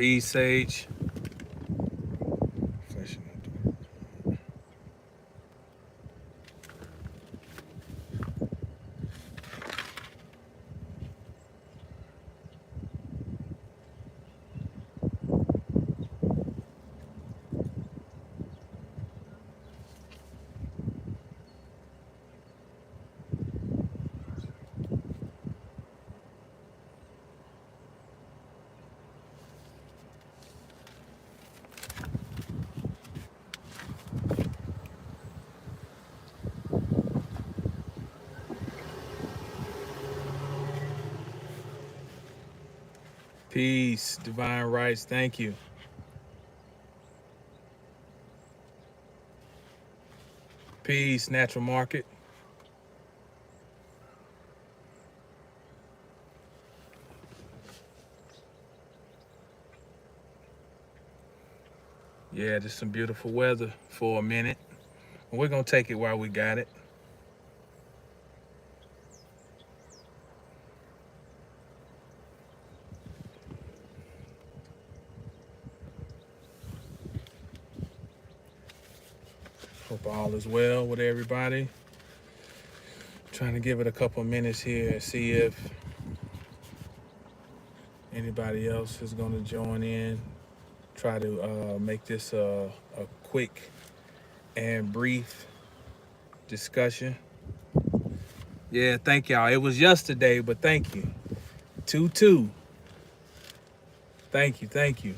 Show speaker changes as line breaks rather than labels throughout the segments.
Peace, Sage. Peace, divine rights. Thank you. Peace, natural market. Yeah, just some beautiful weather for a minute. We're gonna take it while we got it. Hope all is well with everybody. Trying to give it a couple minutes here and see if anybody else is gonna join in. Try to make this a quick and brief discussion. Yeah, thank y'all. It was yesterday, but thank you. 2-2. Thank you, thank you.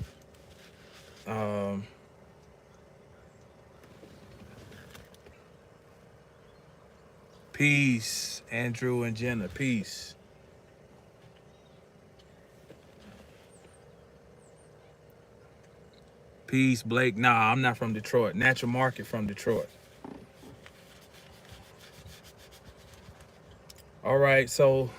Peace, Andrew and Jenna. Peace. Peace, Blake. Nah, I'm not from Detroit. Natural Market from Detroit. All right, so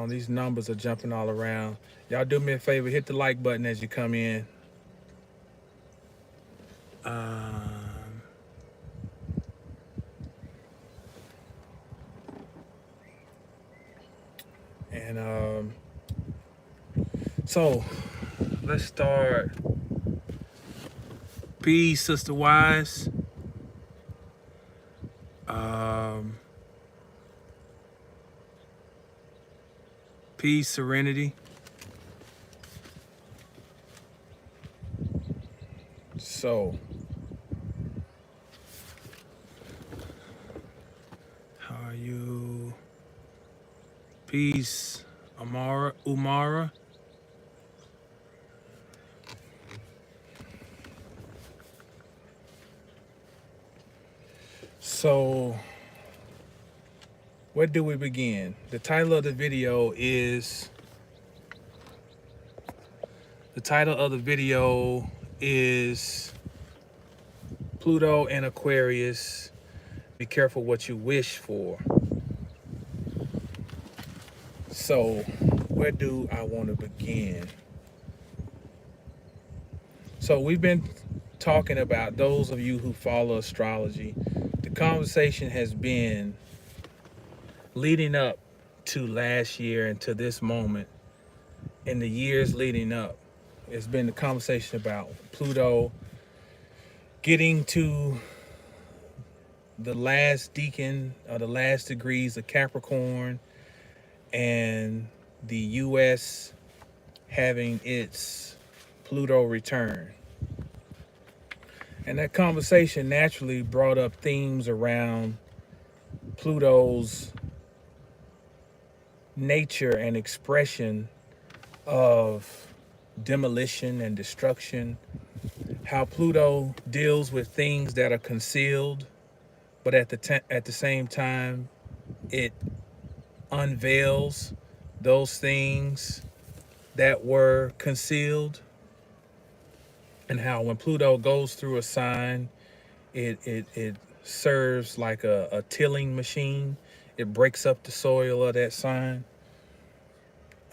these numbers are jumping all around. Y'all do me a favor, hit the like button as you come in. And so let's start. Peace, Sister Wise. Peace, Serenity. So, how are you? Peace, Umara. So, where do we begin? The title of the video is Pluto and Aquarius. Be careful what you wish for. So, where do I want to begin? So, we've been talking about, those of you who follow astrology, the conversation has been leading up to last year and to this moment, in the years leading up. It's been the conversation about Pluto getting to the last decan or the last degrees of Capricorn, and the U.S. having its Pluto return. And that conversation naturally brought up themes around Pluto's nature and expression of demolition and destruction, how Pluto deals with things that are concealed, but at the same time, it unveils those things that were concealed, and how when Pluto goes through a sign, it serves like a tilling machine. It breaks up the soil of that sign.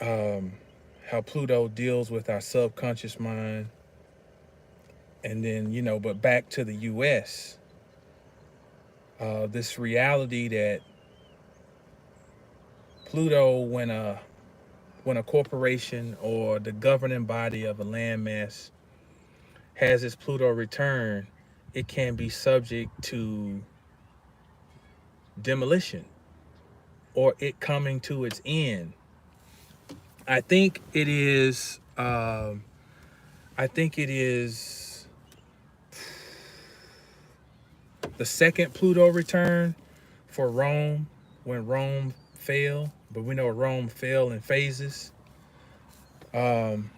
How Pluto deals with our subconscious mind. And then, but back to the U.S., this reality that Pluto, when a corporation or the governing body of a landmass has its Pluto return, it can be subject to demolition or it coming to its end. I think it is. I think it is the second Pluto return for Rome when Rome fell, but we know Rome fell in phases. And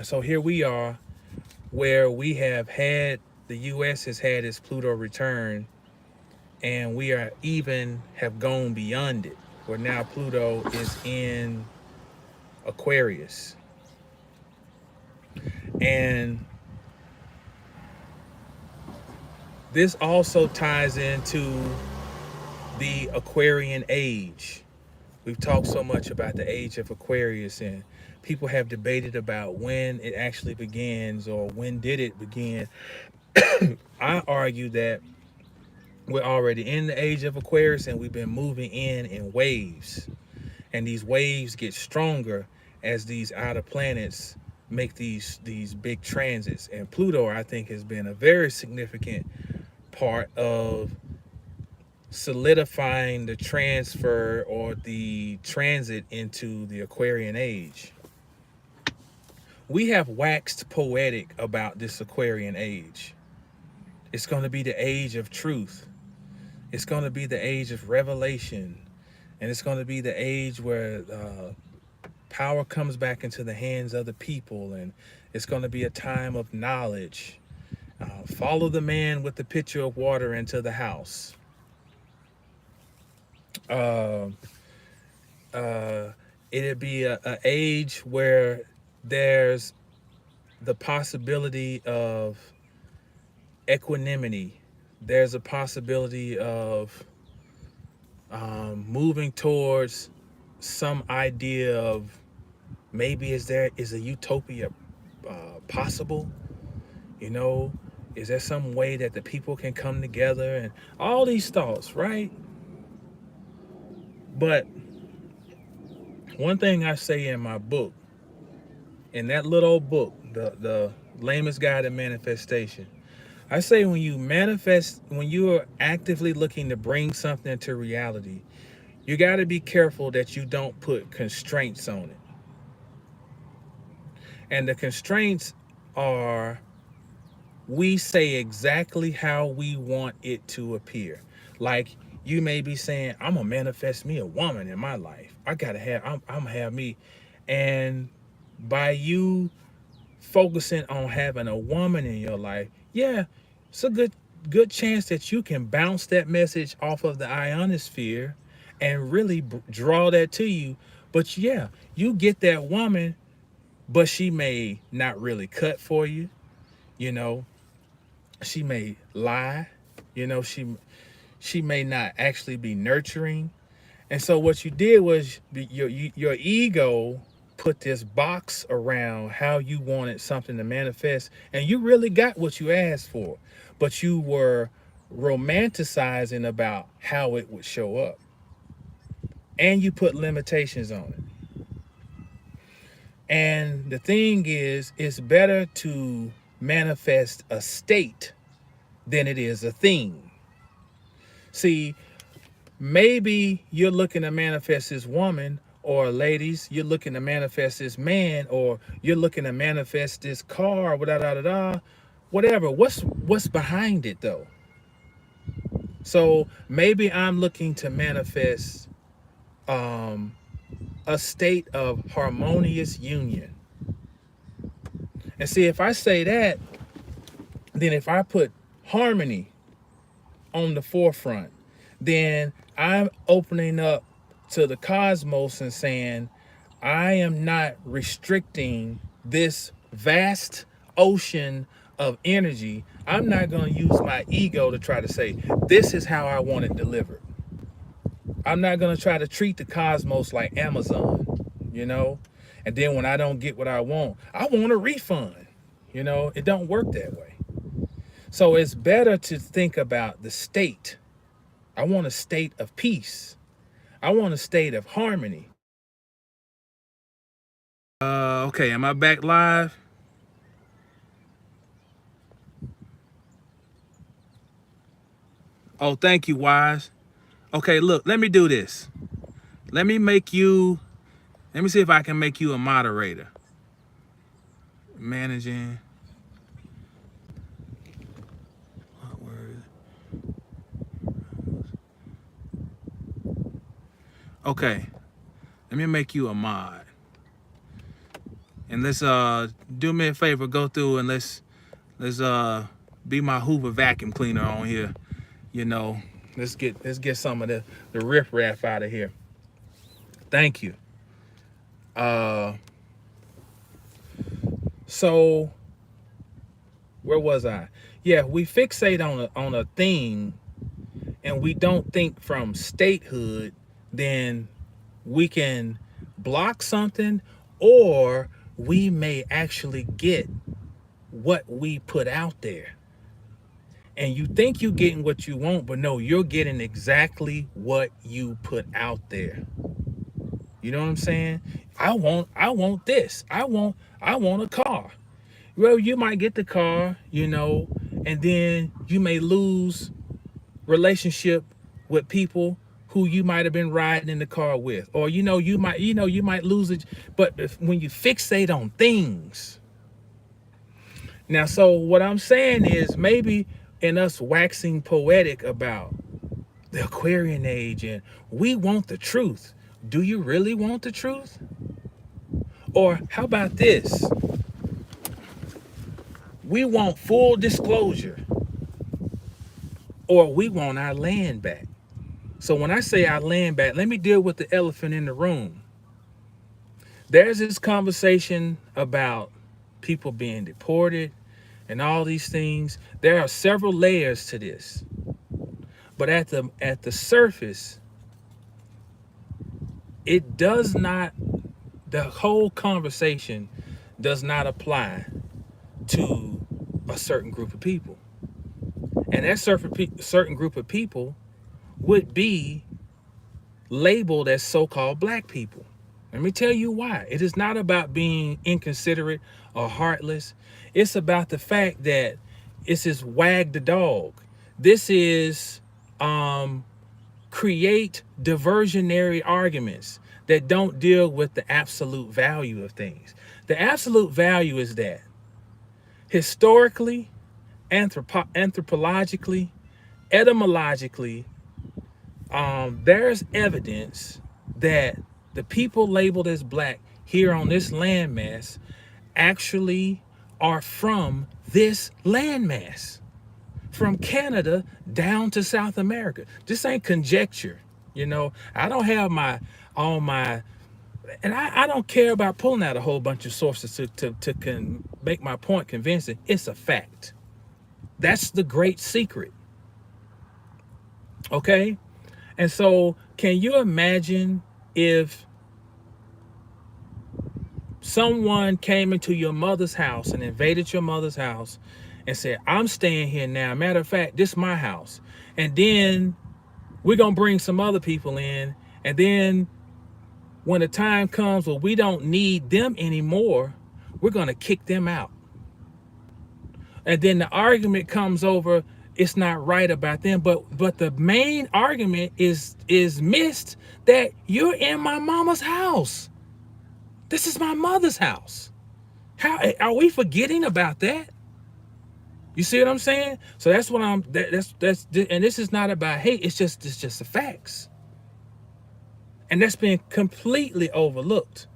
so here we are, where we have had the U.S. has had its Pluto return, and we are even have gone beyond it, where now Pluto is in Aquarius. And this also ties into the Aquarian age. We've talked so much about the age of Aquarius, and people have debated about when it actually begins or when did it begin. I argue that we're already in the age of Aquarius and we've been moving in waves. And these waves get stronger as these outer planets make these big transits. And Pluto, I think, has been a very significant part of solidifying the transfer or the transit into the Aquarian age. We have waxed poetic about this Aquarian age. It's going to be the age of truth. It's going to be the age of revelation. And it's going to be the age where power comes back into the hands of the people. And it's going to be a time of knowledge. Follow the man with the pitcher of water into the house. It'd be a age where there's the possibility of equanimity. There's a possibility of moving towards some idea of maybe is a utopia possible? You know, is there some way that the people can come together and all these thoughts, right? But one thing I say in my book, in that little old book, the lamest guide to manifestation, I say when you manifest, when you are actively looking to bring something into reality, you got to be careful that you don't put constraints on it. And the constraints are, we say exactly how we want it to appear. Like you may be saying, I'm gonna manifest me a woman in my life. I'm gonna have me. And by you focusing on having a woman in your life, yeah, it's a good chance that you can bounce that message off of the ionosphere and really draw that to you. But yeah, you get that woman, but she may not really cut for you. You know, she may lie. You know, she may not actually be nurturing. And so what you did was your ego put this box around how you wanted something to manifest, and you really got what you asked for, but you were romanticizing about how it would show up, and you put limitations on it. And the thing is, it's better to manifest a state than it is a thing. See, maybe you're looking to manifest this woman, or ladies, you're looking to manifest this man, or you're looking to manifest this car, whatever. What's behind it though? So maybe I'm looking to manifest a state of harmonious union. And see, if I say that, then if I put harmony on the forefront, then I'm opening up to the cosmos and saying, I am not restricting this vast ocean of energy. I'm not going to use my ego to try to say, this is how I want it delivered. I'm not going to try to treat the cosmos like Amazon, you know? And then when I don't get what I want a refund. You know, it don't work that way. So it's better to think about the state. I want a state of peace. I want a state of harmony. Okay, am I back live? Oh, thank you, Wise. Okay, look, let me do this. Let me see if I can make you a moderator. Managing. What word? Okay, let me make you a mod. And let's do me a favor, go through and let's be my Hoover vacuum cleaner on here. You know, let's get some of the riff-raff out of here. Thank you. So where was I? Yeah, we fixate on a thing and we don't think from statehood, then we can block something, or we may actually get what we put out there. And you think you're getting what you want, but no, you're getting exactly what you put out there. You know what I'm saying? I want this. I want a car. Well, you might get the car, and then you may lose relationship with people who you might have been riding in the car with, or you might lose it. But when you fixate on things, now, so what I'm saying is, maybe in us waxing poetic about the Aquarian age and we want the truth, do you really want the truth? Or how about this? We want full disclosure, or we want our land back. So when I say our land back, let me deal with the elephant in the room. There's this conversation about people being deported and all these things. There are several layers to this. But at the surface, it does not, the whole conversation does not apply to a certain group of people. And that certain group of people would be labeled as so-called black people. Let me tell you why. It is not about being inconsiderate or heartless. It's about the fact that it's this wag the dog. This is create diversionary arguments that don't deal with the absolute value of things. The absolute value is that historically, anthropologically, etymologically, there's evidence that the people labeled as black here on this landmass actually are from this landmass, from Canada down to South America. This ain't conjecture. I don't have and I don't care about pulling out a whole bunch of sources to make my point convincing. It's a fact. That's the great secret. Okay? And so, can you imagine if someone came into your mother's house and invaded your mother's house and said, I'm staying here now. Matter of fact, this is my house. And then we're going to bring some other people in. And then when the time comes where we don't need them anymore, we're going to kick them out. And then the argument comes over, it's not right about them, but the main argument is missed, that you're in my mama's house. This is my mother's house. How are we forgetting about that? You see what I'm saying? So that's what that's and this is not about hate. It's just the facts. And that's been completely overlooked.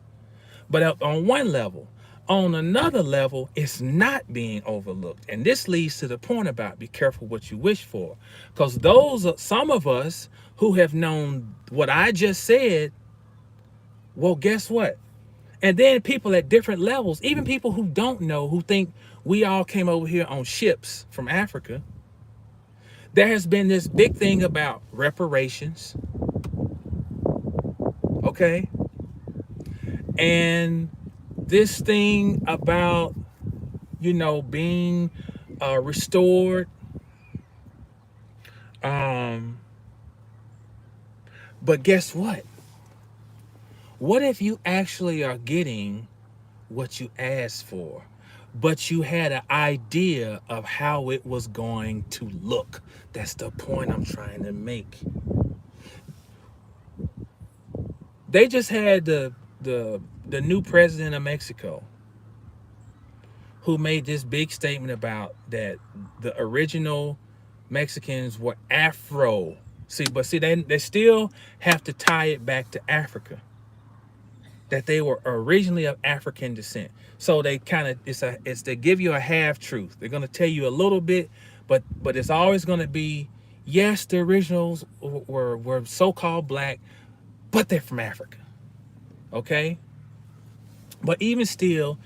But on one level, on another level, it's not being overlooked. And this leads to the point about be careful what you wish for. Because those are some of us who have known what I just said. Well, guess what? And then people at different levels, even people who don't know, who think we all came over here on ships from Africa. There has been this big thing about reparations. Okay. And this thing about, being restored. But guess what? What if you actually are getting what you asked for, but you had an idea of how it was going to look? That's the point I'm trying to make. They just had the new president of Mexico, who made this big statement about that the original Mexicans were Afro. See, they still have to tie it back to Africa, that they were originally of African descent. So they kind of it's they give you a half truth. They're gonna tell you a little bit, but it's always gonna be, yes, the originals were so-called black, but they're from Africa. Okay? But even still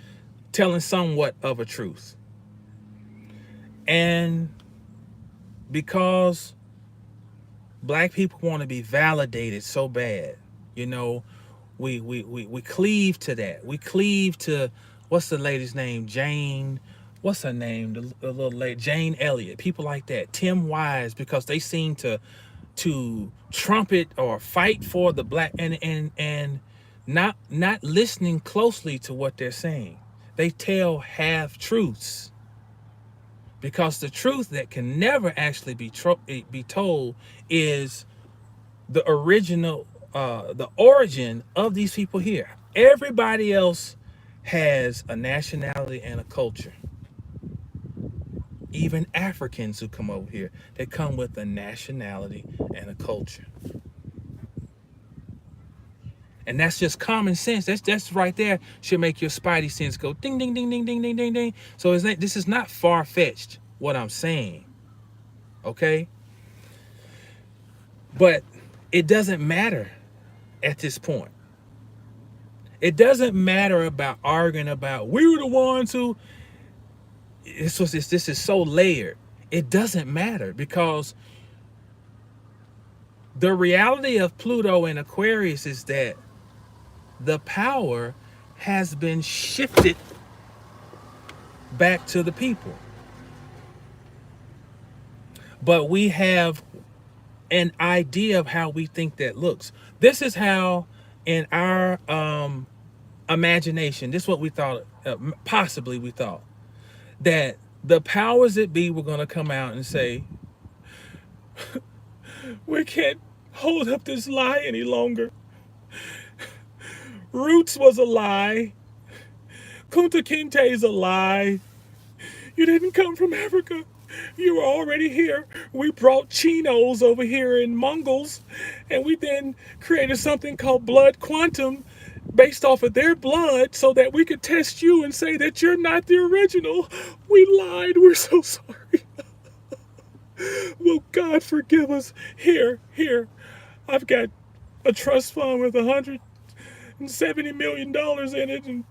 telling somewhat of a truth. And because black people want to be validated so bad, you know, we cleave to that. We cleave to, what's the lady's name? Jane, what's her name? The little lady, Jane Elliott, people like that, Tim Wise, because they seem to trumpet or fight for the black, and not listening closely to what they're saying. They tell half truths, because the truth that can never actually be told is the original, the origin of these people here. Everybody else has a nationality and a culture. Even Africans who come over here, they come with a nationality and a culture. And that's just common sense. That's right there should make your spidey sense go ding, ding, ding, ding, ding, ding, ding, ding. So this is not far-fetched, what I'm saying. Okay? But it doesn't matter at this point. It doesn't matter about arguing about we were the ones who. This is so layered. It doesn't matter, because the reality of Pluto and Aquarius is that the power has been shifted back to the people. But we have an idea of how we think that looks. This is how, in our imagination, this is what we thought, possibly we thought, that the powers that be were going to come out and say, we can't hold up this lie any longer. Roots was a lie. Kunta Kinte's a lie. You didn't come from Africa. You were already here. We brought Chinos over here in Mongols, and we then created something called blood quantum based off of their blood so that we could test you and say that you're not the original. We lied. We're so sorry. Well, God forgive us. Here. I've got a trust fund with $170 million in it, and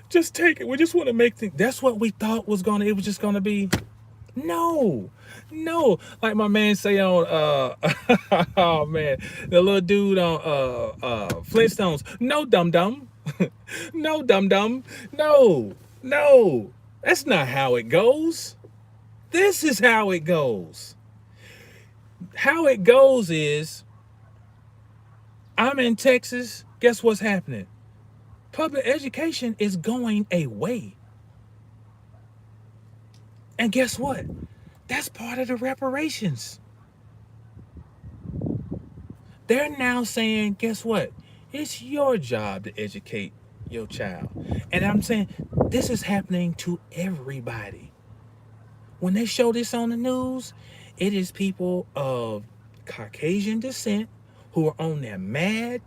just take it. We just want to make things. That's what we thought it was just gonna be. No. Like my man say on oh man, the little dude on Flintstones. No, dum dum. No, dum dum. No. That's not how it goes. This is how it goes. How it goes is, I'm in Texas. Guess what's happening? Public education is going away. And guess what? That's part of the reparations. They're now saying, guess what? It's your job to educate your child. And I'm saying, this is happening to everybody. When they show this on the news, it is people of Caucasian descent who are on there mad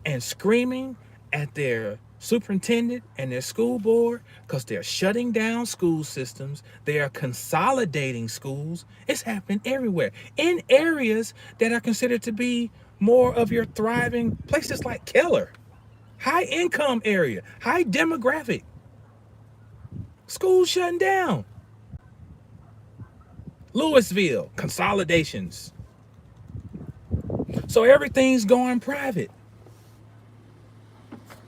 and screaming at their superintendent and their school board because they're shutting down school systems. They are consolidating schools. It's happening everywhere, in areas that are considered to be more of your thriving places, like Keller, high income area, high demographic. Schools shutting down. Louisville, consolidations. So everything's going private.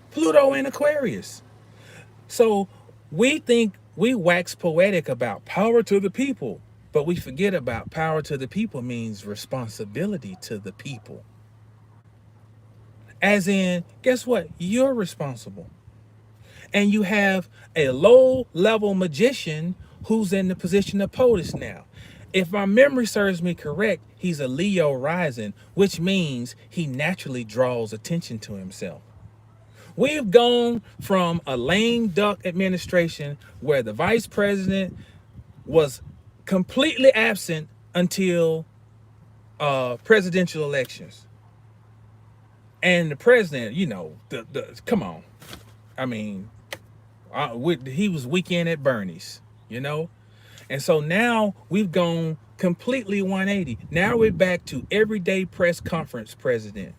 Pluto in Aquarius. So we think we wax poetic about power to the people, but we forget about power to the people means responsibility to the people. As in, guess what? You're responsible. And you have a low level magician who's in the position of POTUS now. If my memory serves me correct, he's a Leo rising, which means he naturally draws attention to himself. We've gone from a lame duck administration where the vice president was completely absent until presidential elections. And the president, come on. I mean, he was weekend at Bernie's, And so now we've gone completely 180. Now we're back to everyday press conference president,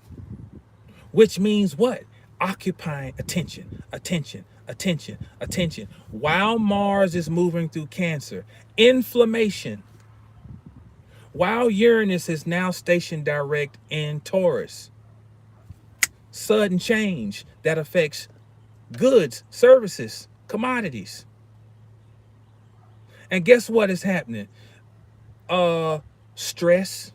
which means what? Occupying attention, attention, attention, attention. While Mars is moving through Cancer, inflammation. While Uranus is now stationed direct in Taurus, sudden change that affects goods, services, commodities. And guess what is happening? Stress.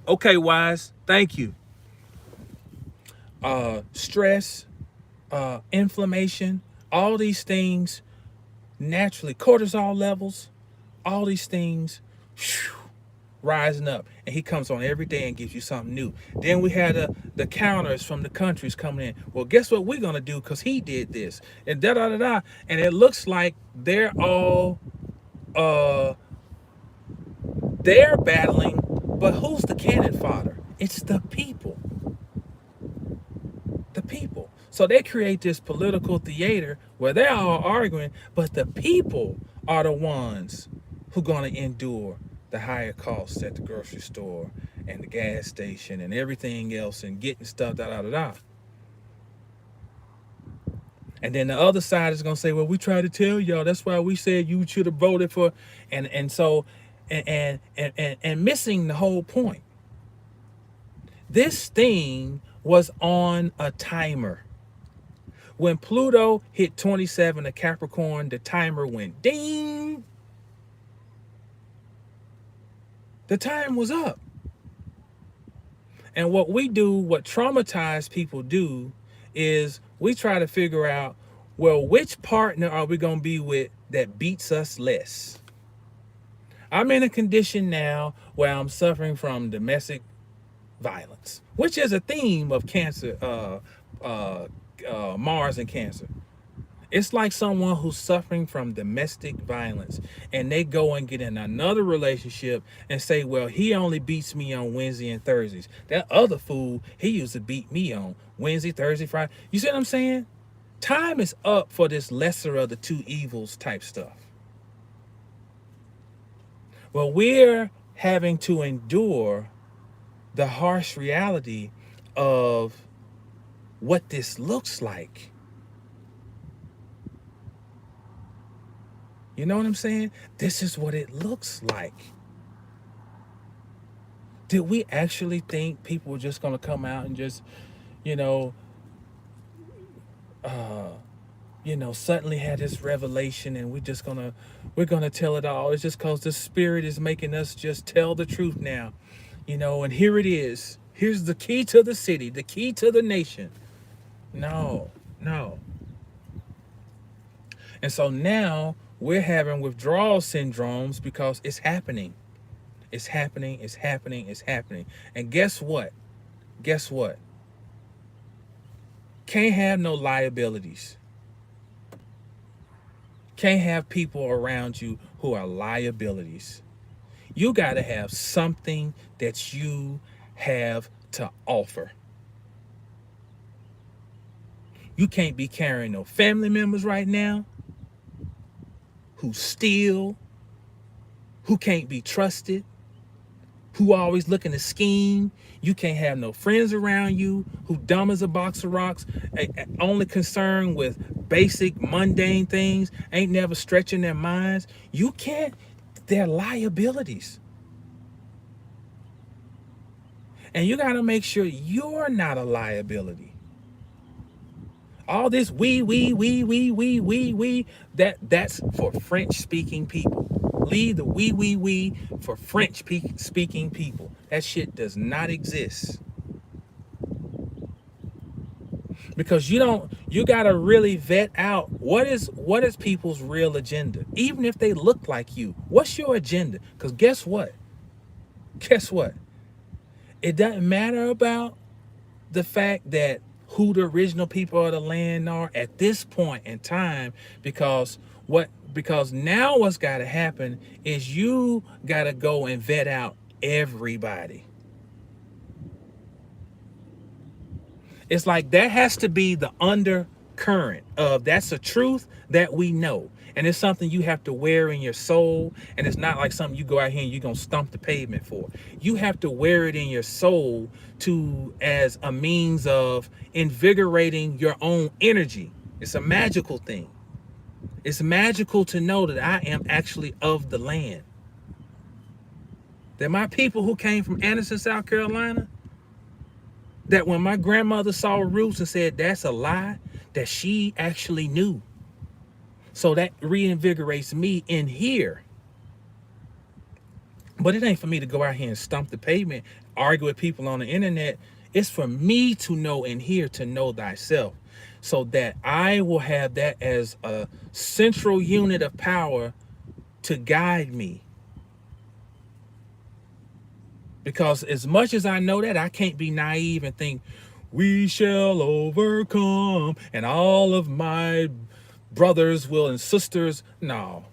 Okay, Wise, thank you. Stress, inflammation, all these things naturally, cortisol levels, all these things rising up. And he comes on every day and gives you something new. Then we had the counters from the countries coming in. Well, guess what we're going to do because he did this. And da-da-da-da. And it looks like they're all, they're battling. But who's the cannon fodder? It's the people. The people. So they create this political theater where they're all arguing, but the people are the ones who are going to endure the higher costs at the grocery store and the gas station and everything else and getting stuff, da-da-da-da. And then the other side is going to say, well, we tried to tell y'all. That's why we said you should have voted for. And so missing the whole point. This thing was on a timer. When Pluto hit 27 of Capricorn, the timer went ding. The time was up. And what we do, what traumatized people do, is we try to figure out, well, which partner are we going to be with that beats us less? I'm in a condition now where I'm suffering from domestic violence, which is a theme of Cancer, Mars and Cancer. It's like someone who's suffering from domestic violence and they go and get in another relationship and say, well, he only beats me on Wednesday and Thursdays. That other fool, he used to beat me on Wednesday, Thursday, Friday. You see what I'm saying? Time is up for this lesser of the two evils type stuff. Well, we're having to endure the harsh reality of what this looks like. You know what I'm saying? This is what it looks like. Did we actually think people were just going to come out and just, suddenly had this revelation and we're going to tell it all? It's just because the spirit is making us just tell the truth now, and here it is. Here's the key to the city, the key to the nation. No. And so now we're having withdrawal syndromes because it's happening. It's happening. And guess what? Can't have no liabilities. Can't have people around you who are liabilities. You got to have something that you have to offer. You can't be carrying no family members right now who steal, who can't be trusted, who always looking to scheme. You can't have no friends around you who dumb as a box of rocks, only concerned with basic mundane things, ain't never stretching their minds. You can't. They're liabilities. And you got to make sure you're not a liability. All this that's for French speaking people. Leave the we for French speaking people. That shit does not exist. Because you gotta really vet out what is people's real agenda. Even if they look like you, what's your agenda? Because guess what? Guess what? It doesn't matter about the fact that who the original people of the land are at this point in time, because now what's got to happen is you got to go and vet out everybody. It's like that has to be the undercurrent of that's a truth that we know. And it's something you have to wear in your soul. And it's not like something you go out here and you're going to stomp the pavement for. You have to wear it in your soul as a means of invigorating your own energy. It's a magical thing. It's magical to know that I am actually of the land. That my people who came from Anderson, South Carolina, that when my grandmother saw roots and said that's a lie, that she actually knew. So that reinvigorates me in here. But it ain't for me to go out here and stomp the pavement, argue with people on the internet. It's for me to know in here, to know thyself, so that I will have that as a central unit of power to guide me. Because as much as I know that, I can't be naive and think we shall overcome and all of my brothers will and sisters. No.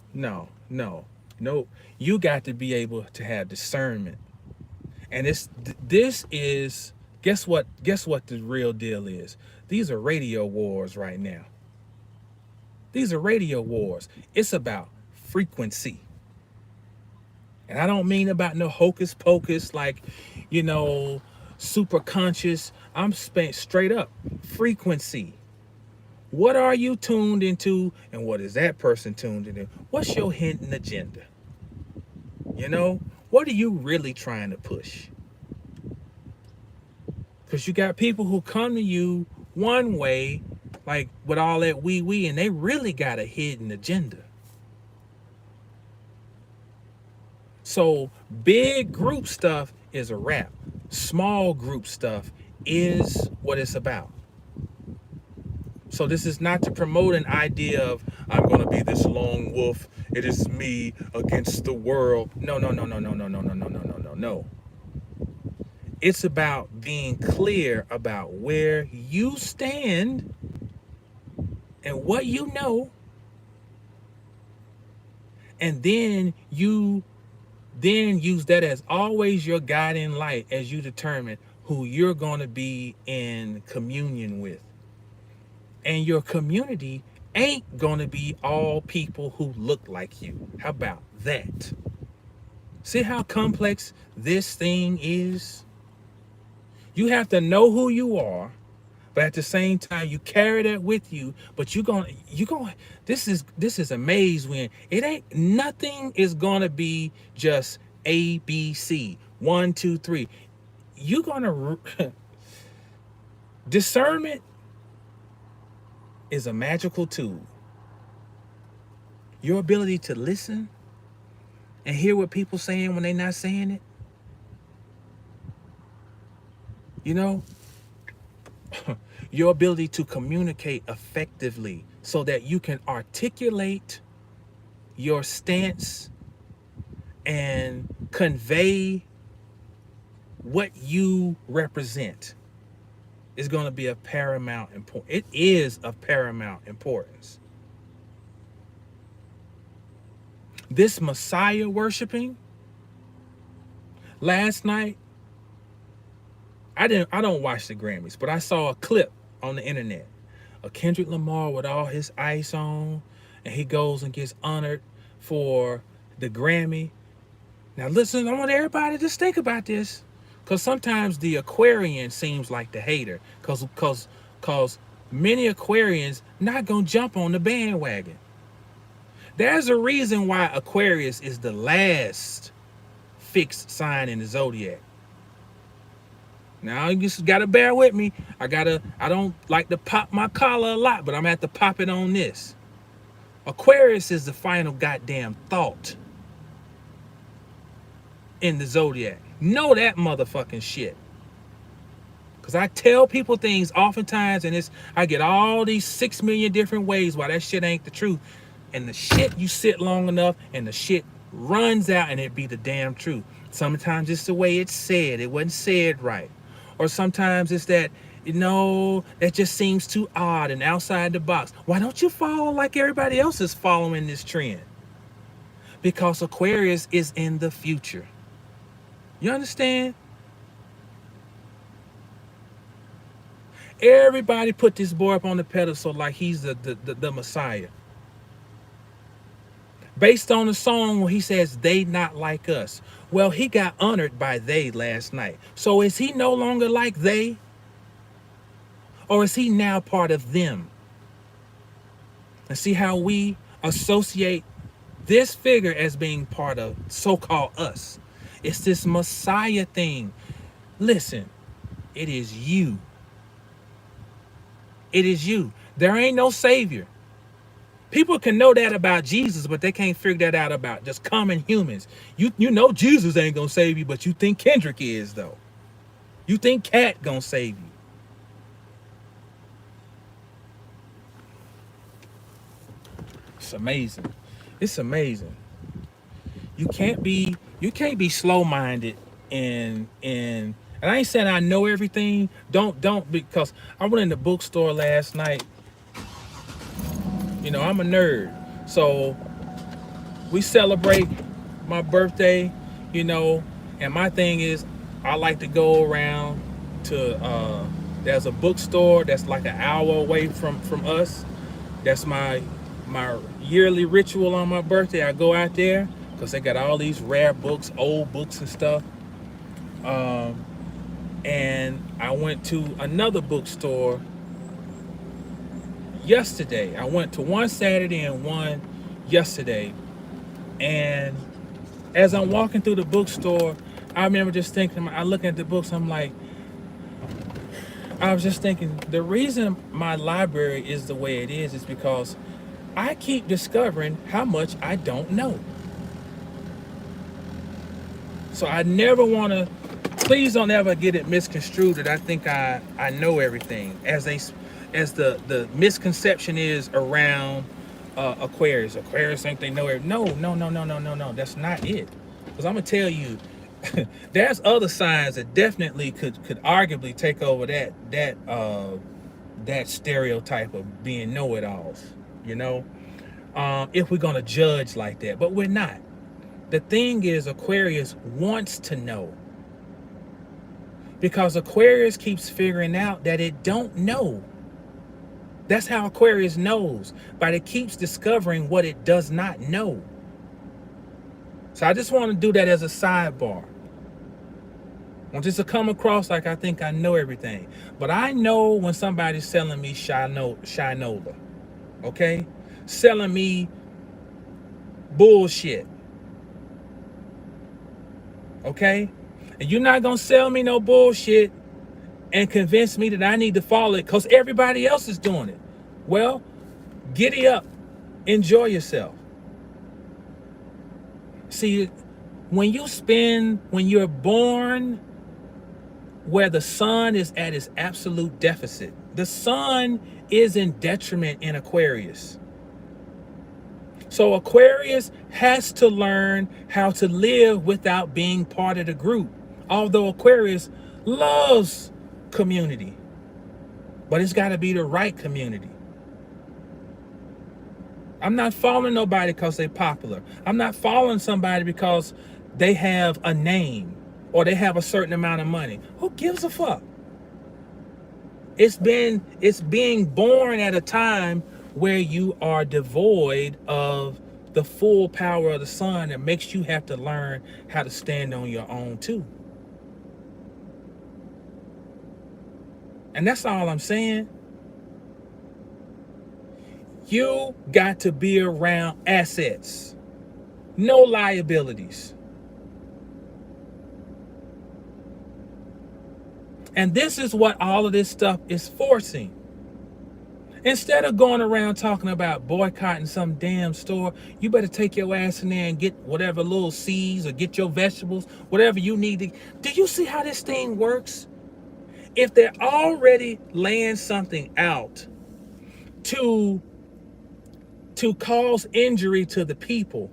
You got to be able to have discernment. And this is, guess what the real deal is? These are radio wars right now. These are radio wars. It's about frequency. And I don't mean about no hocus pocus, like, super conscious. I'm straight up frequency. What are you tuned into, and what is that person tuned into? What's your hidden agenda? What are you really trying to push? Because you got people who come to you one way, like with all that we, and they really got a hidden agenda. So big group stuff is a wrap. Small group stuff is what it's about. So this is not to promote an idea of I'm going to be this lone wolf. It is me against the world. No. It's about being clear about where you stand and what you know. And then you use that as always your guiding light as you determine who you're going to be in communion with. And your community ain't going to be all people who look like you. How about that? See how complex this thing is? You have to know who you are, but at the same time you carry that with you. But this is a maze when it ain't, nothing is gonna be just A, B, C, 1, 2, 3. You're gonna discernment is a magical tool. Your ability to listen and hear what people saying when they're not saying it. Your ability to communicate effectively so that you can articulate your stance and convey what you represent is going to be of paramount importance. It is of paramount importance. This Messiah worshiping last night, I don't watch the Grammys, but I saw a clip on the internet of Kendrick Lamar with all his ice on, and he goes and gets honored for the Grammy. Now listen, I want everybody to just think about this, because sometimes the Aquarian seems like the hater, because many Aquarians not gonna jump on the bandwagon. There's a reason why Aquarius is the last fixed sign in the zodiac. Now you just gotta bear with me. I don't like to pop my collar a lot, but I'm gonna have to pop it on this. Aquarius is the final goddamn thought. in the zodiac. Know that motherfucking shit. Cause I tell people things oftentimes, and I get all these 6 million different ways why that shit ain't the truth. And the shit, you sit long enough and the shit runs out and it be the damn truth. Sometimes it's the way it's said. It wasn't said right. Or sometimes it's that, that just seems too odd and outside the box. Why don't you follow like everybody else is following this trend? Because Aquarius is in the future. You understand? Everybody put this boy up on the pedestal like he's the Messiah. Based on the song where he says, they not like us. Well, he got honored by they last night. So is he no longer like they? Or is he now part of them? And see how we associate this figure as being part of so-called us. It's this Messiah thing. Listen, it is you. It is you. There ain't no savior. People can know that about Jesus, but they can't figure that out about just common humans. You know Jesus ain't gonna save you, but you think Kendrick is, though. You think Cat gonna save you. It's amazing. It's amazing. You can't be slow-minded and I ain't saying I know everything. Don't because I went in the bookstore last night. I'm a nerd. So we celebrate my birthday, and my thing is I like to go around to there's a bookstore that's like an hour away from us. That's my yearly ritual on my birthday. I go out there because they got all these rare books, old books and stuff. And I went to another bookstore yesterday. I went to one Saturday and one yesterday. And as I'm walking through the bookstore, I remember just thinking, I look at the books, I was just thinking, the reason my library is the way it is because I keep discovering how much I don't know. So I never want to, please don't ever get it misconstrued that I think I know everything, as the misconception is around Aquarius. Aquarius think they know everything. No. That's not it. Because I'm gonna tell you, there's other signs that definitely could arguably take over that stereotype of being know-it-alls. If we're gonna judge like that, but we're not. The thing is, Aquarius wants to know. Because Aquarius keeps figuring out that it don't know. That's how Aquarius knows, but it keeps discovering what it does not know. So I just want to do that as a sidebar. I want this to come across like I think I know everything. But I know when somebody's selling me Shinola, okay? Selling me bullshit. Okay? And you're not going to sell me no bullshit and convince me that I need to follow it because everybody else is doing it. Well, giddy up. Enjoy yourself. See, when you're born where the sun is at its absolute deficit, the sun is in detriment in Aquarius. So Aquarius has to learn how to live without being part of the group. Although Aquarius loves community, but it's got to be the right community. I'm not following nobody because they're popular. I'm not following somebody because they have a name or they have a certain amount of money. Who gives a fuck? It's being born at a time where you are devoid of the full power of the sun that makes you have to learn how to stand on your own too. And that's all I'm saying. You got to be around assets, no liabilities. And this is what all of this stuff is forcing. Instead of going around talking about boycotting some damn store, you better take your ass in there and get whatever little seeds or get your vegetables, whatever you need to. Do you see how this thing works? If they're already laying something out to cause injury to the people,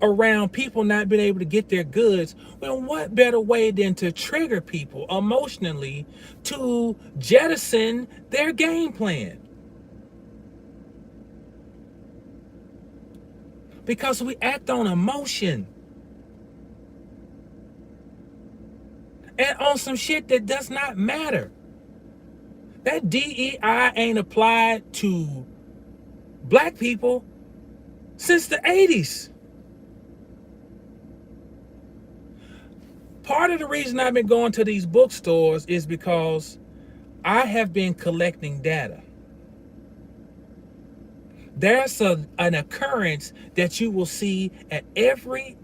around people not being able to get their goods, well, what better way than to trigger people emotionally to jettison their game plan? Because we act on emotion and on some shit that does not matter. That DEI ain't applied to black people since the 80s. Part of the reason I've been going to these bookstores is because I have been collecting data. There's an occurrence that you will see at every,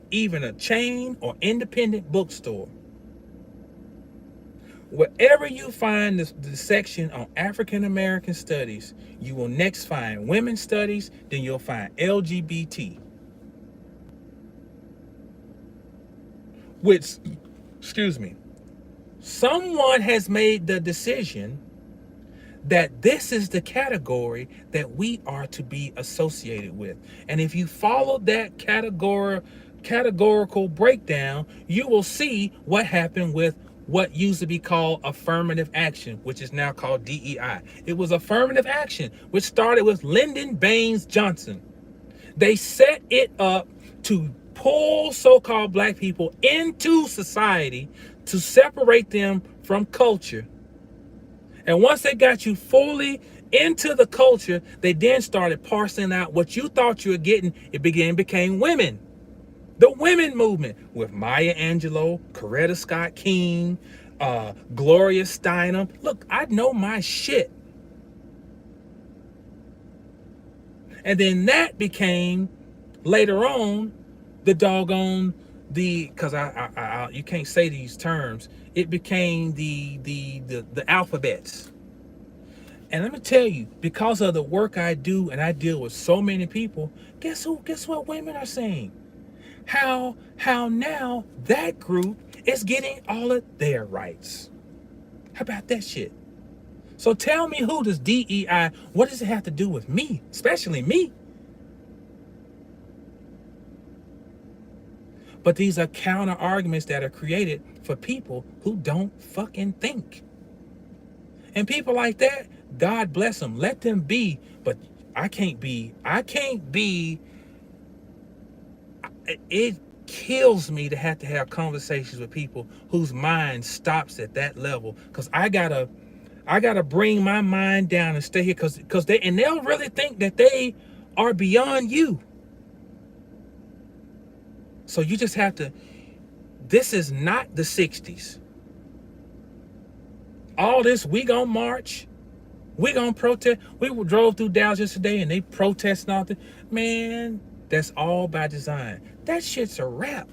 even a chain or independent bookstore. Wherever you find the section on African American studies, you will next find women's studies, then you'll find LGBT. Which, excuse me, someone has made the decision that this is the category that we are to be associated with. And if you follow that categorical breakdown, you will see what happened with what used to be called affirmative action, which is now called DEI. It was affirmative action, which started with Lyndon Baines Johnson. They set it up to pull so-called black people into society to separate them from culture. And once they got you fully into the culture, they then started parsing out what you thought you were getting. It became women. The women movement with Maya Angelou, Coretta Scott King, Gloria Steinem. Look, I know my shit. And then that became, later on, because you can't say these terms, it became the alphabets. And let me tell you, because of the work I do, and I deal with so many people, guess what women are saying? How now that group is getting all of their rights. How about that shit? So tell me, who does DEI, what does it have to do with me, especially me? But these are counter arguments that are created for people who don't fucking think. And people like that, God bless them, let them be. But I can't be. It kills me to have conversations with people whose mind stops at that level, because I gotta bring my mind down and stay here, because they'll really think that they are beyond you. So you just have to, this is not the 60s. All this, we gonna march, we gonna protest. We drove through Dallas yesterday and they protesting all the, man, that's all by design. That shit's a wrap.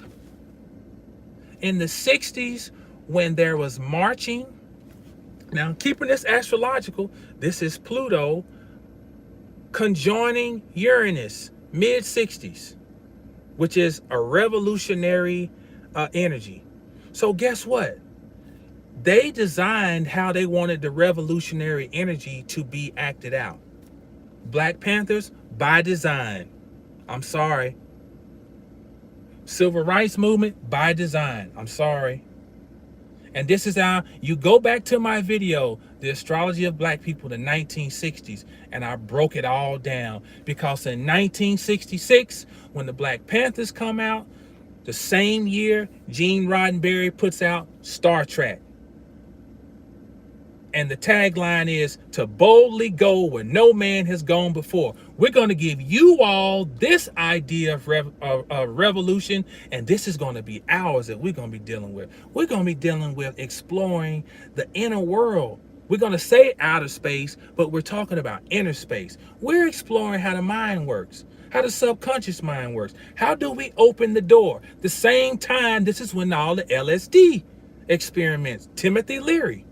In the 60s, when there was marching, now keeping this astrological, this is Pluto conjoining Uranus, mid-60s, which is a revolutionary energy. So guess what? They designed how they wanted the revolutionary energy to be acted out. Black Panthers, by design. I'm sorry. Civil rights movement, by design. I'm sorry. And this is how you go back to my video, The Astrology of Black People, the 1960s, and I broke it all down. Because in 1966, when the Black Panthers come out, the same year, Gene Roddenberry puts out Star Trek. And the tagline is, to boldly go where no man has gone before. We're going to give you all this idea of revolution, and this is going to be ours that we're going to be dealing with. We're going to be dealing with exploring the inner world. We're going to say outer space, but we're talking about inner space. We're exploring how the mind works, how the subconscious mind works. How do we open the door? The same time, this is when all the LSD experiments, Timothy Leary.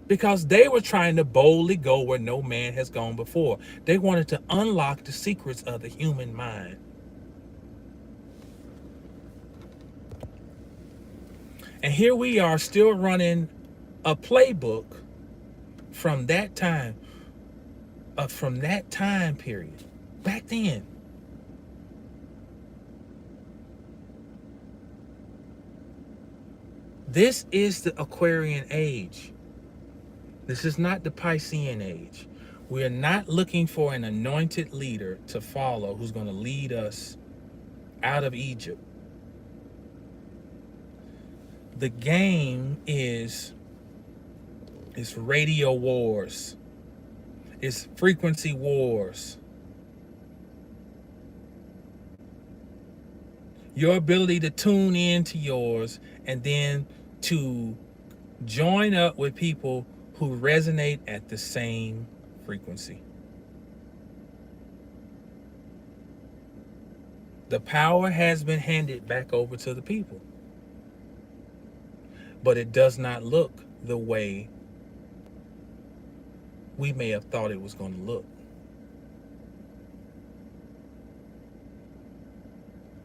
because they were trying to boldly go where no man has gone before. They wanted to unlock the secrets of the human mind. And here we are still running a playbook from that time period, back then. This is the Aquarian age. This is not the Piscean age. We are not looking for an anointed leader to follow who's going to lead us out of Egypt. The game is radio wars. It's frequency wars. Your ability to tune in to yours and then to join up with people who resonate at the same frequency. The power has been handed back over to the people, but it does not look the way we may have thought it was going to look.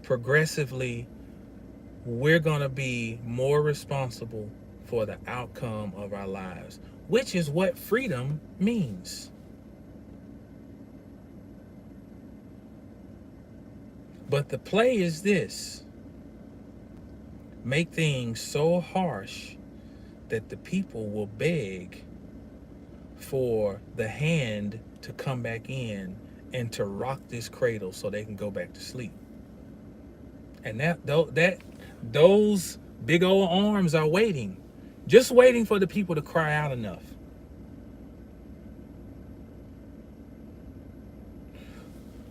Progressively, we're going to be more responsible for the outcome of our lives, which is what freedom means. But the play is this: make things so harsh that the people will beg for the hand to come back in and to rock this cradle so they can go back to sleep. And those big old arms are waiting, just waiting for the people to cry out enough.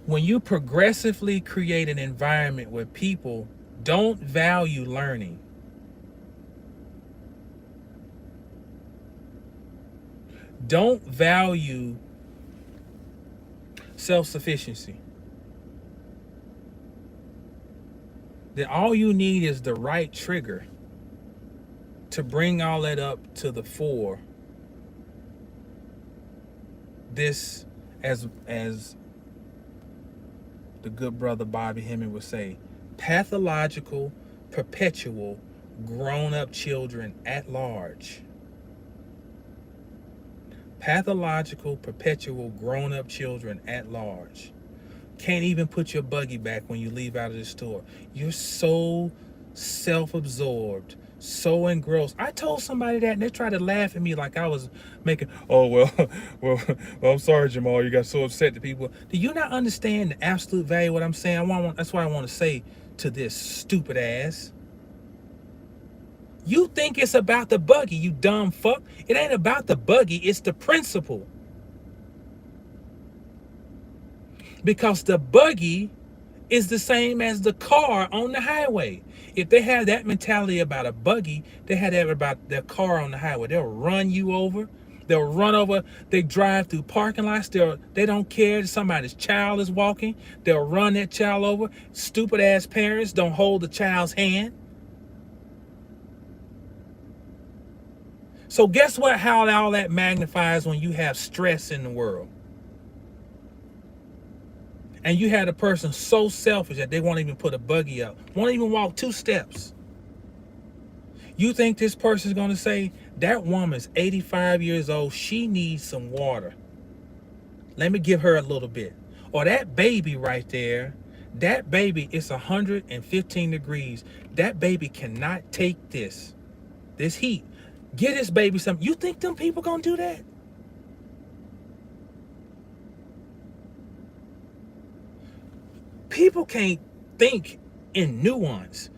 When you progressively create an environment where people don't value learning, don't value self-sufficiency, then all you need is the right trigger to bring all that up to the fore. This, as the good brother Bobby Hemming would say, pathological, perpetual, grown-up children at large. Pathological, perpetual, grown-up children at large. Can't even put your buggy back when you leave out of the store. You're so self-absorbed, so engrossed. I told somebody that and they tried to laugh at me like I was making, oh, well, I'm sorry, Jamal, you got so upset that people. Do you not understand the absolute value of what I'm saying? That's what I want to say to this stupid ass. You think it's about the buggy, you dumb fuck. It ain't about the buggy, it's the principle. Because the buggy is the same as the car on the highway. If they have that mentality about a buggy, they have that about their car on the highway. They'll run you over. They'll run over. They drive through parking lots. They don't care if somebody's child is walking. They'll run that child over. Stupid ass parents don't hold the child's hand. So guess what? How all that magnifies when you have stress in the world. And you had a person so selfish that they won't even put a buggy up, won't even walk 2 steps. You think this person's going to say, that woman's 85 years old, she needs some water. Let me give her a little bit. Or that baby right there, that baby, it's 115 degrees. That baby cannot take this heat. Get this baby something. You think them people going to do that? People can't think in nuance.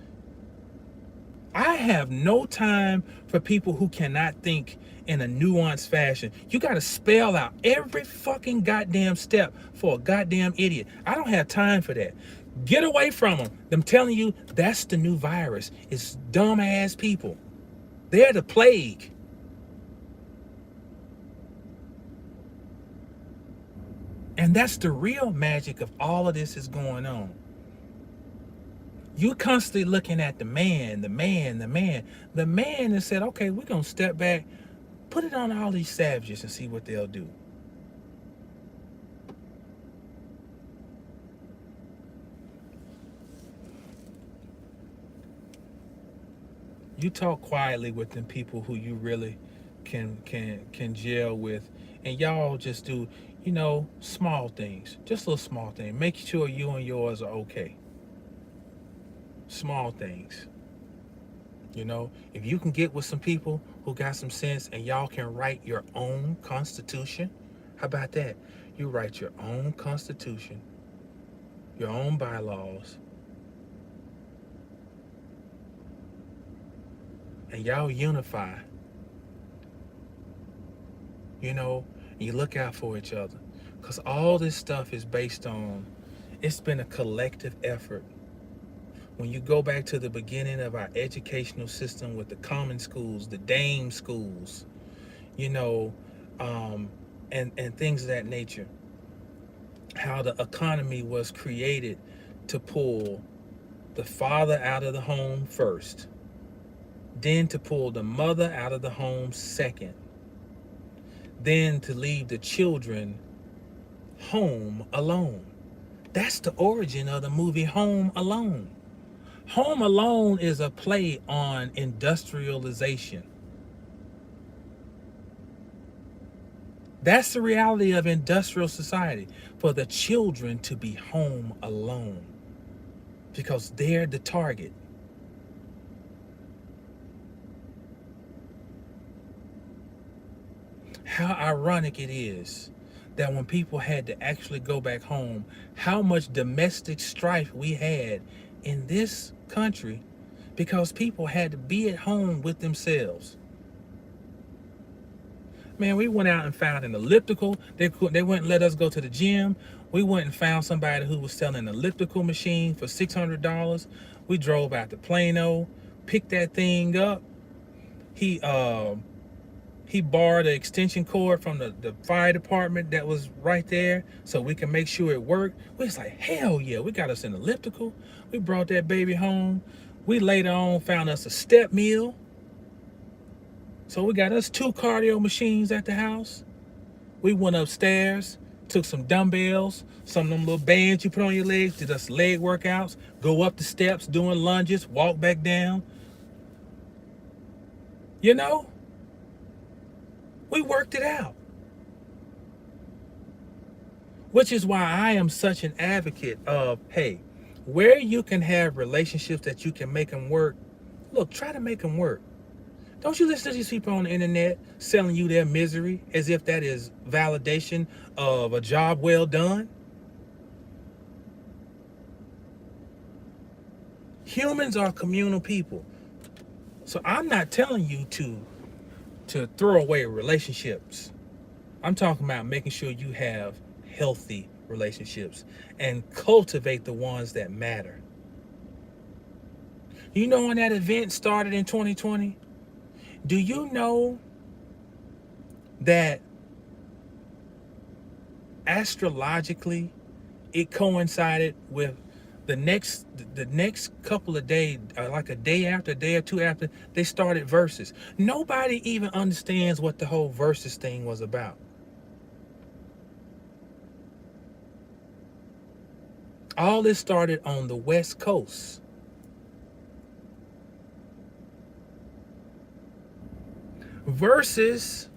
I have no time for people who cannot think in a nuanced fashion. You got to spell out every fucking goddamn step for a goddamn idiot. I don't have time for that. Get away from them. I'm telling you, that's the new virus. It's dumb ass people. They're the plague. And that's the real magic of all of this is going on. You constantly looking at the man that said, okay, we're going to step back, Put it on all these savages and see what they'll do. You talk quietly with them people who you really can gel with, and y'all just do, small things, just little small things. Make sure you and yours are okay. Small things. If you can get with some people who got some sense and y'all can write your own constitution, how about that? You write your own constitution, your own bylaws, and y'all unify. You look out for each other, because all this stuff is based on, it's been a collective effort. When you go back to the beginning of our educational system with the common schools, the dame schools, and things of that nature, how the economy was created to pull the father out of the home first, then to pull the mother out of the home second, then to leave the children home alone. That's the origin of the movie Home Alone. Home Alone is a play on industrialization. That's the reality of industrial society, for the children to be home alone, because they're the target. How ironic it is that when people had to actually go back home, how much domestic strife we had in this country, because people had to be at home with themselves. Man, we went out and found an elliptical. They wouldn't let us go to the gym. We went and found somebody who was selling an elliptical machine for $600. We drove out to Plano, picked that thing up. He borrowed an extension cord from the fire department that was right there so we can make sure it worked. We was like, hell yeah, we got us an elliptical. We brought that baby home. We later on found us a step meal. So we got us 2 cardio machines at the house. We went upstairs, took some dumbbells, some of them little bands you put on your legs, did us leg workouts, go up the steps doing lunges, walk back down. We worked it out. Which is why I am such an advocate of, hey, where you can have relationships that you can make them work, look, try to make them work. Don't you listen to these people on the internet selling you their misery as if that is validation of a job well done. Humans are communal people. So I'm not telling you to throw away relationships. I'm talking about making sure you have healthy relationships and cultivate the ones that matter. When that event started in 2020, do you know that astrologically it coincided with the next couple of days, like a day after, a day or two after, they started verses. Nobody even understands what the whole verses thing was about. All this started on the West Coast. Verses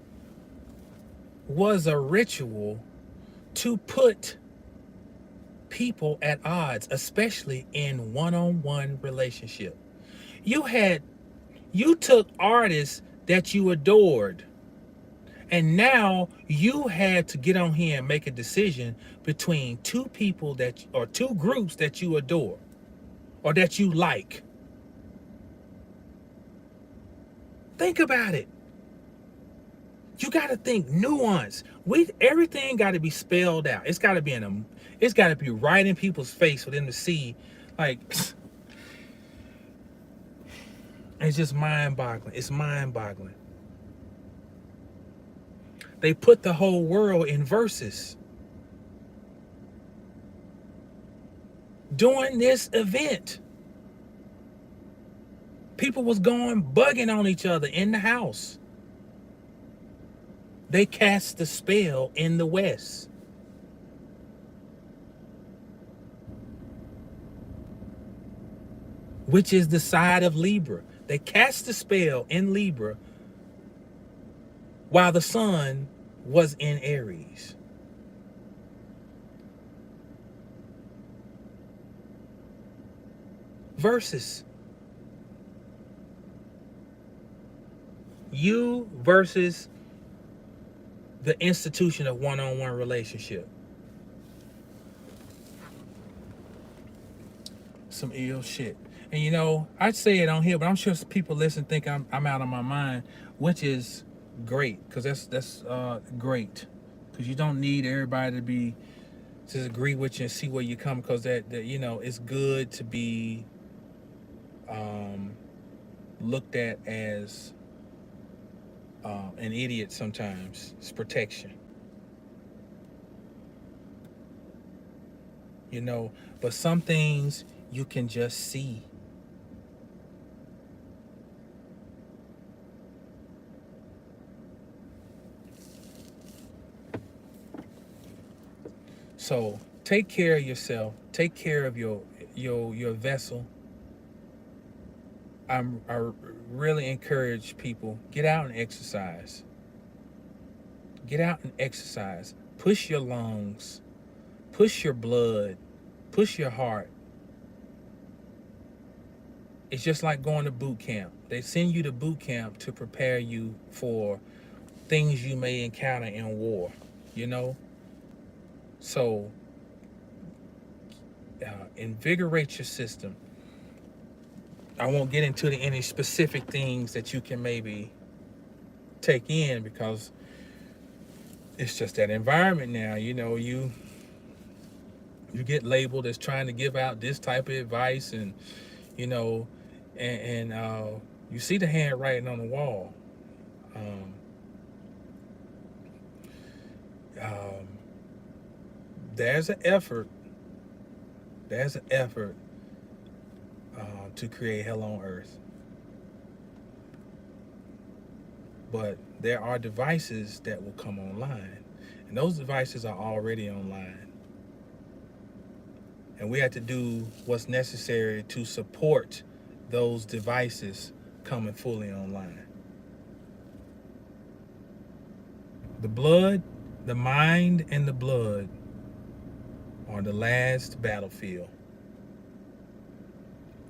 was a ritual to put people at odds, especially in one-on-one relationship. You took artists that you adored, and now you had to get on here and make a decision between 2 people or 2 groups that you adore or that you like. Think about it. You got to think nuance. Everything got to be spelled out. It's got to be it's got to be right in people's face for them to see. Like, it's just mind-boggling. It's mind-boggling. They put the whole world in verses during this event. People was going bugging on each other in the house. They cast the spell in the West, which is the side of Libra. They cast the spell in Libra while the sun was in Aries. Versus you versus the institution of one-on-one relationship. Some ill shit. And you know, I'd say it on here, but I'm sure people listen think I'm out of my mind, which is great, because that's great, because you don't need everybody to agree with you and see where you come, because that you know, it's good to be looked at as an idiot sometimes. It's protection, you know. But some things you can just see. So take care of yourself. Take care of your vessel. I really encourage people, get out and exercise. Get out and exercise. Push your lungs. Push your blood. Push your heart. It's just like going to boot camp. They send you to boot camp to prepare you for things you may encounter in war, you know? So invigorate your system. I won't get into any specific things that you can maybe take in, because it's just that environment now. You know, you get labeled as trying to give out this type of advice, and you know, and you see the handwriting on the wall. There's an effort. There's an effort to create hell on earth. But there are devices that will come online, and those devices are already online. And we have to do what's necessary to support those devices coming fully online. The blood, the mind, and the blood are the last battlefield.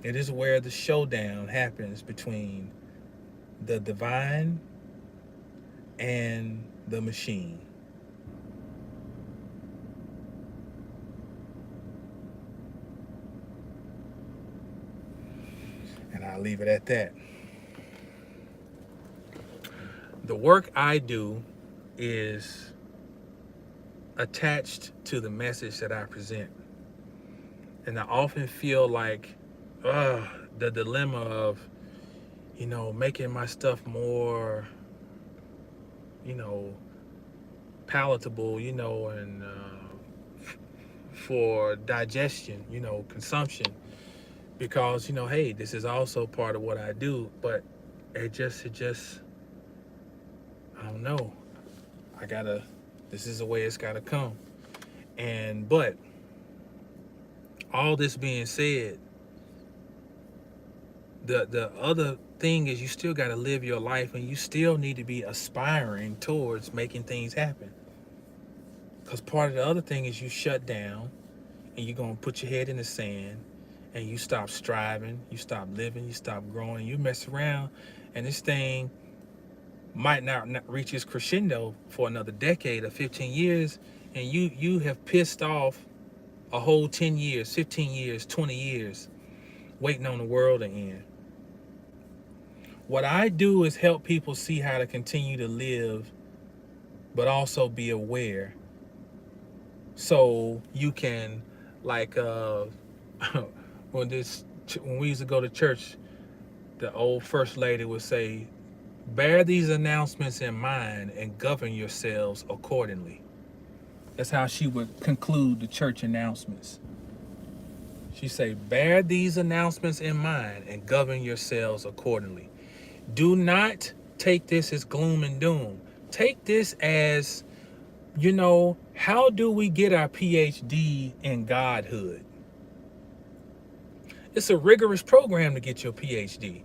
It is where the showdown happens between the divine and the machine. And I'll leave it at that. The work I do is attached to the message that I present. And I often feel like the dilemma of, you know, making my stuff more, you know, palatable, you know, and for digestion, you know, consumption, because, you know, hey, this is also part of what I do. But it just I don't know, this is the way it's gotta come. But all this being said, the other thing is, you still got to live your life, and you still need to be aspiring towards making things happen. Because part of the other thing is, you shut down and you're going to put your head in the sand, and you stop striving, you stop living, you stop growing, you mess around, and this thing might not reach its crescendo for another decade or 15 years, and you have pissed off a whole 10 years, 15 years, 20 years waiting on the world to end. What I do is help people see how to continue to live, but also be aware. So you can, like, when we used to go to church, the old first lady would say, bear these announcements in mind and govern yourselves accordingly. That's how she would conclude the church announcements. She say, bear these announcements in mind and govern yourselves accordingly. Do not take this as gloom and doom. Take this as, how do we get our PhD in Godhood? It's a rigorous program to get your PhD.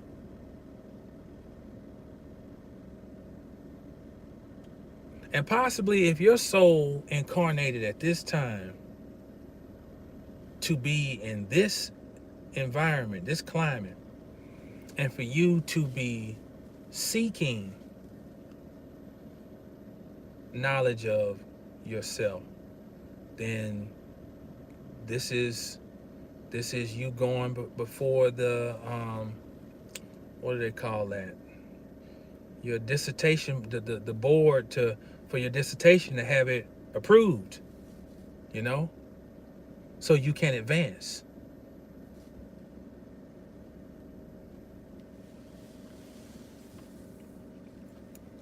And possibly if your soul incarnated at this time to be in this environment, this climate, and for you to be seeking knowledge of yourself, then this is you going before the what do they call that? Your dissertation, the board for your dissertation to have it approved, so you can advance.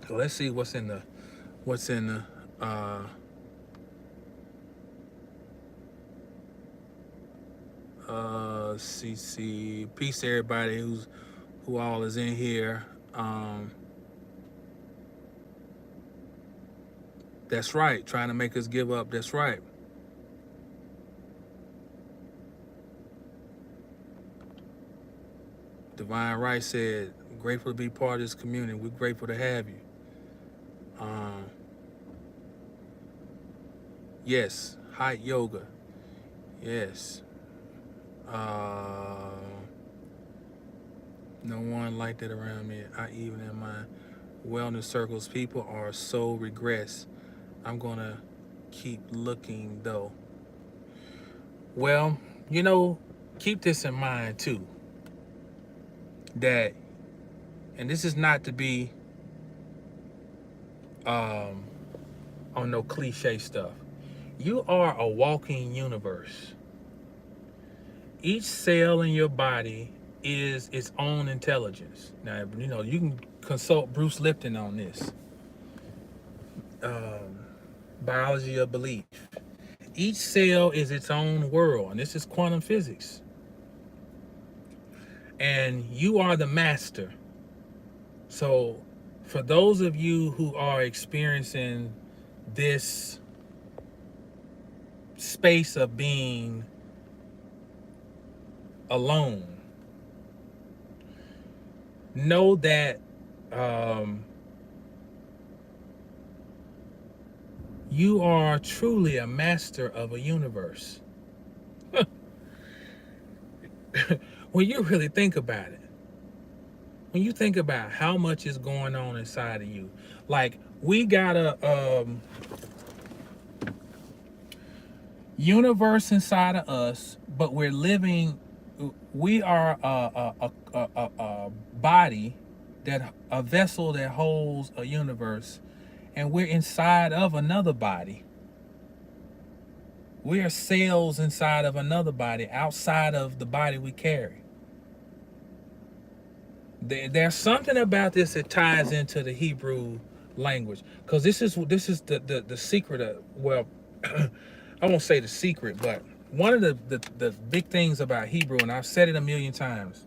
So let's see what's in the CC. Peace to everybody who all is in here. That's right, trying to make us give up. That's right. Divine Right said, grateful to be part of this community. We're grateful to have you. Yes, hot yoga. Yes. No one like that around me. I even in my wellness circles, people are so regress. I'm gonna keep looking though. Well, keep this in mind too. That, and this is not to be on no cliche stuff. You are a walking universe. Each cell in your body is its own intelligence. Now, you can consult Bruce Lipton on this. Biology of belief. Each cell is its own world, and this is quantum physics. And you are the master. So, for those of you who are experiencing this space of being alone, know that you are truly a master of a universe. When you really think about it, when you think about how much is going on inside of you, like we got a universe inside of us, but we are a body, a vessel that holds a universe, and we're inside of another body. We are cells inside of another body, outside of the body we carry. There's something about this that ties into the Hebrew language, because this is the secret of, well, I won't say the secret, but one of the big things about Hebrew, and I've said it a million times,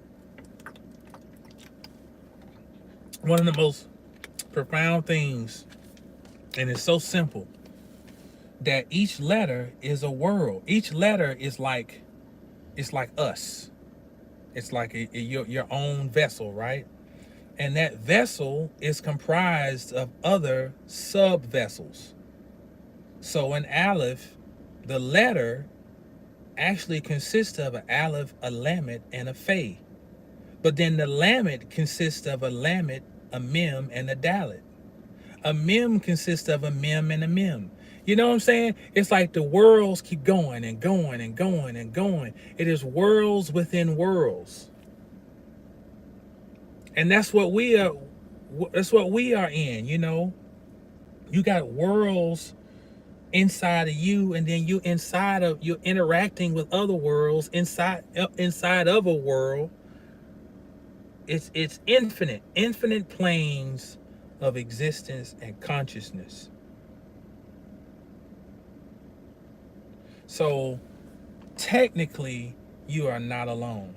one of the most profound things, and it's so simple, that each letter is a world. Each letter is like, it's like us. It's like your own vessel, right? And that vessel is comprised of other sub vessels. So in Aleph, the letter actually consists of an Aleph, a Lamed, and a Fe. But then the Lamed consists of a Lamed, a Mem, and a Dalet. A Mem consists of a Mem and a Mem. You know what I'm saying? It's like the worlds keep going and going and going and going. It is worlds within worlds. And that's what we are. That's what we are in, You got worlds inside of you, and then you're interacting with other worlds inside of a world. It's infinite planes of existence and consciousness. So technically, you are not alone.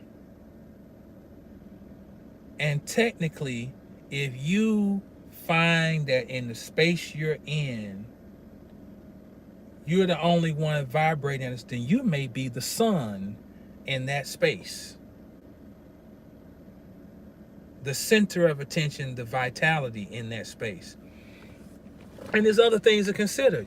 And technically, if you find that in the space you're in, you're the only one vibrating this, then you may be the sun in that space. The center of attention, the vitality in that space. And there's other things to consider,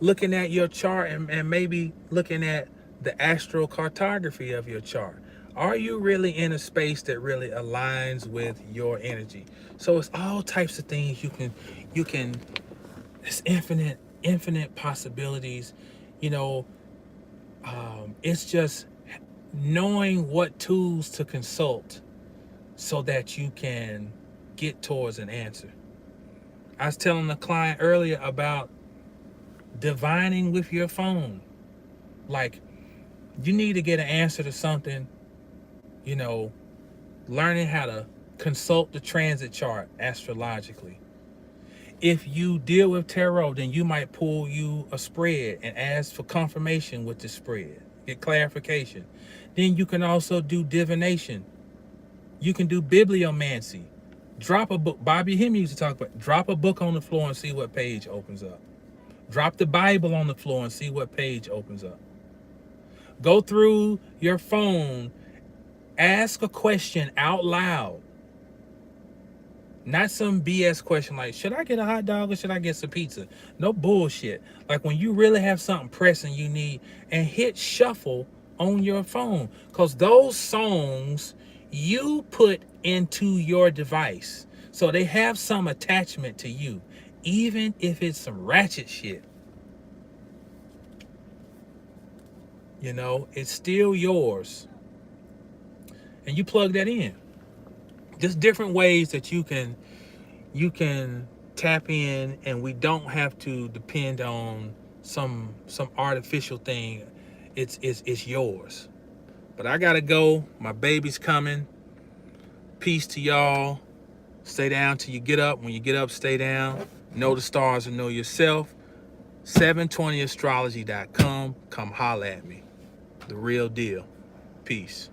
looking at your chart and maybe looking at the astrocartography of your chart. Are you really in a space that really aligns with your energy? So it's all types of things you can, it's infinite possibilities. It's just knowing what tools to consult so that you can get towards an answer. I was telling the client earlier about divining with your phone. Like, you need to get an answer to something, learning how to consult the transit chart astrologically. If you deal with tarot, then you might pull you a spread and ask for confirmation with the spread, get clarification. Then you can also do divination. You can do bibliomancy. Drop a book. Bobby Hinn used to talk about, drop a book on the floor and see what page opens up. Drop the Bible on the floor and see what page opens up. Go through your phone, ask a question out loud. Not some BS question like, should I get a hot dog or should I get some pizza? No bullshit. Like when you really have something pressing you need, and hit shuffle on your phone. Because those songs you put into your device. So they have some attachment to you, even if it's some ratchet shit. It's still yours. And you plug that in. Just different ways that you can tap in, and we don't have to depend on some artificial thing. It's yours. But I gotta go. My baby's coming. Peace to y'all. Stay down till you get up. When you get up, stay down. Know the stars and know yourself. 720astrology.com. Come holla at me. The real deal. Peace.